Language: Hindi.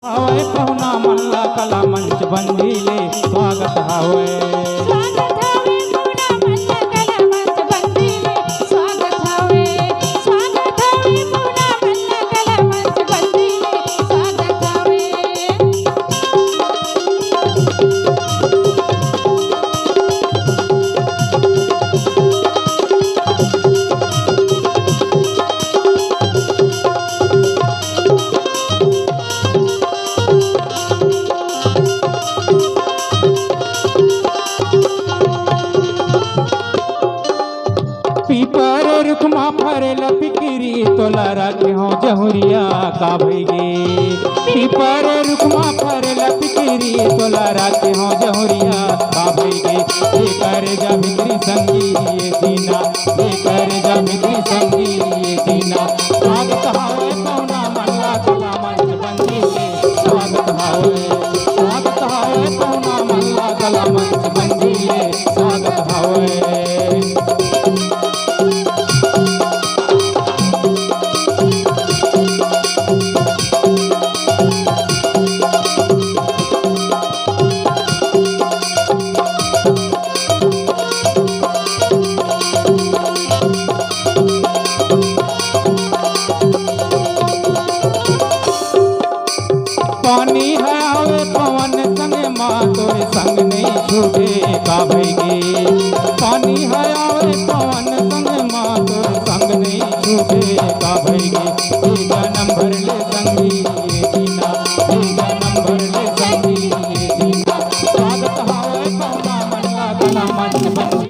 हवय पहुना मल्ला कला मंच बंदीले स्वागत हवय स्वागत हवे पुना मल्ला कला मंच बंदीले स्वागत हवे पुना मल्ला कला मंच बंदीले स्वागत हवे पीपर रुखमा फरेला पिकिरी तोला राखे हो जहुरिया का भईगे पीपर रुखमा फरेला पिकिरी तोला राखे हो जहुरिया का भईगे कर जा भित्री संगी ये दीना कर